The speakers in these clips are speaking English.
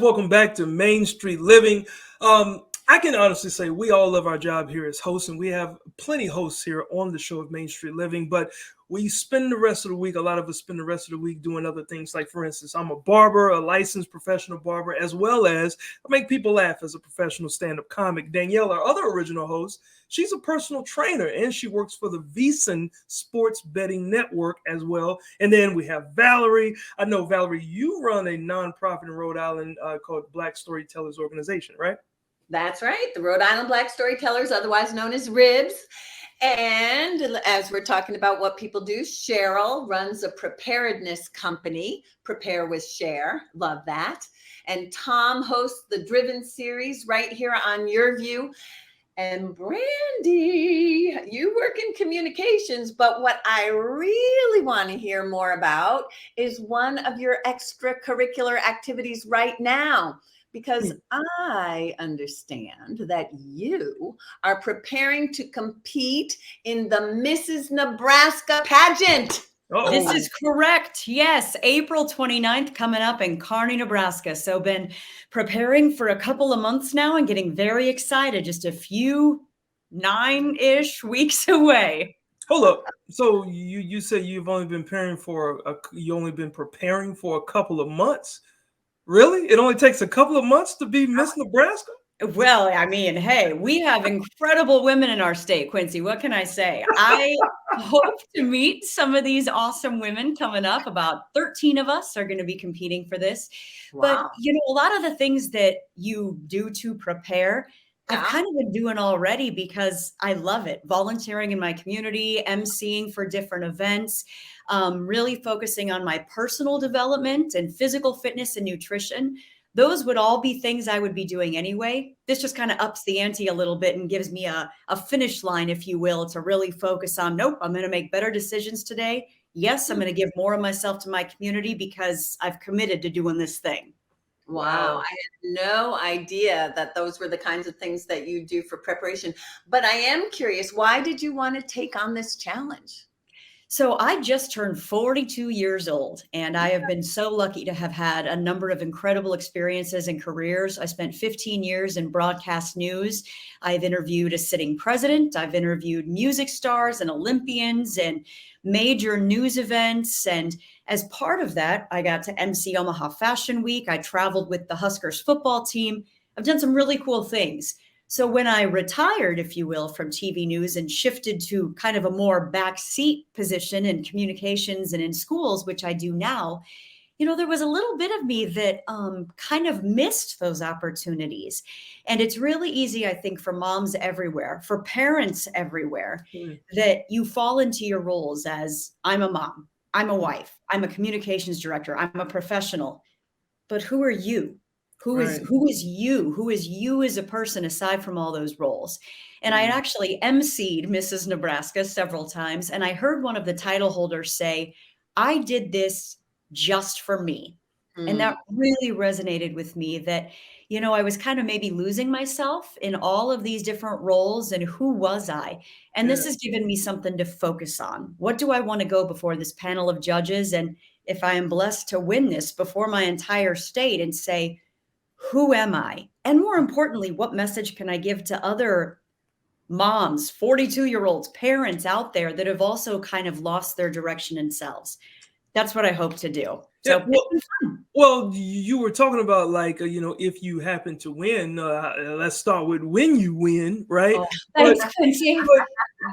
welcome back to Main Street Living. I can honestly say we all love our job here as hosts, and we have plenty of hosts here on the show of Main Street Living, but we spend the rest of the week, a lot of us spend the rest of the week doing other things. Like, for instance, I'm a barber, a licensed professional barber, as well as I make people laugh as a professional stand-up comic. Danielle, our other original host, she's a personal trainer, and she works for the VSiN Sports Betting Network as well. And then we have Valerie. I know, Valerie, you run a nonprofit in Rhode Island called Black Storytellers organization, right? That's right. The Rhode Island Black Storytellers, otherwise known as RIBS. And as we're talking about what people do, Cheryl runs a preparedness company, Prepare with Cher. Love that. And Tom hosts the Driven series right here on YurView. And Brandi, you work in communications, but what I really want to hear more about is one of your extracurricular activities right now. Because I understand that you are preparing to compete in the Mrs. Nebraska pageant. Uh-oh. This is correct. Yes, April 29th coming up in Kearney, Nebraska. So been preparing for a couple of months now and getting very excited. Just a few 9-ish weeks away. Hold up. So you say you've only been preparing for a couple of months? Really? It only takes a couple of months to be Miss Nebraska? Well, I mean, hey, we have incredible women in our state, Quincy. What can I say? I hope to meet some of these awesome women coming up. About 13 of us are going to be competing for this. Wow. But, you know, a lot of the things that you do to prepare, I've kind of been doing already because I love it. Volunteering in my community, emceeing for different events, really focusing on my personal development and physical fitness and nutrition. Those would all be things I would be doing anyway. This just kind of ups the ante a little bit and gives me a finish line, if you will, to really focus on, nope, I'm going to make better decisions today. Yes, I'm going to give more of myself to my community because I've committed to doing this thing. Wow. I had no idea that those were the kinds of things that you do for preparation. But I am curious, why did you want to take on this challenge? So I just turned 42 years old, and I have been so lucky to have had a number of incredible experiences and careers. I spent 15 years in broadcast news. I've interviewed a sitting president. I've interviewed music stars and Olympians and major news events. And as part of that, I got to MC Omaha Fashion Week. I traveled with the Huskers football team. I've done some really cool things. So when I retired, if you will, from TV news and shifted to kind of a more backseat position in communications and in schools, which I do now, you know, there was a little bit of me that kind of missed those opportunities. And it's really easy, I think, for moms everywhere, for parents everywhere, that you fall into your roles as I'm a mom, I'm a wife, I'm a communications director, I'm a professional. But who are you? Who is you? Who is you as a person aside from all those roles? And I had actually emceed Mrs. Nebraska several times. And I heard one of the title holders say, I did this just for me. And that really resonated with me that, you know, I was kind of maybe losing myself in all of these different roles and who was I? And this has given me something to focus on. What do I want to go before this panel of judges? And if I am blessed to win this before my entire state and say, who am I? And more importantly, what message can I give to other moms, 42-year-olds, parents out there that have also kind of lost their direction themselves? That's what I hope to do. So, well, you were talking about like, you know, if you happen to win, let's start with when you win, right? Oh, thanks, Quincy.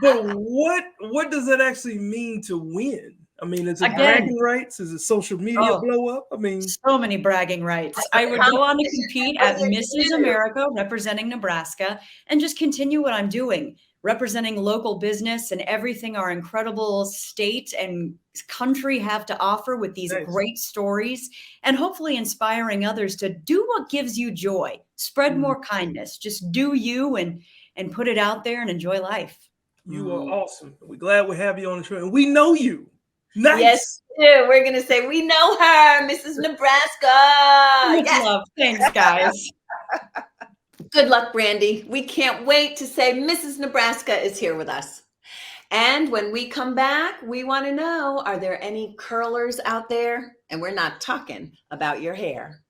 But what does that actually mean to win? I mean, is it bragging rights? Is it social media blow up? I mean, so many bragging rights. I would go on to compete at Mrs. America, representing Nebraska, and just continue what I'm doing, representing local business and everything our incredible state and country have to offer with these great stories, and hopefully inspiring others to do what gives you joy, spread more kindness, just do you and put it out there and enjoy life. You are awesome. We're glad we have you on the show, and we know you. Nice. Yes, we're going to say, we know her, Mrs. Nebraska. Much love. Thanks, guys. Good luck, Brandi. We can't wait to say Mrs. Nebraska is here with us. And when we come back, we want to know, are there any curlers out there? And we're not talking about your hair.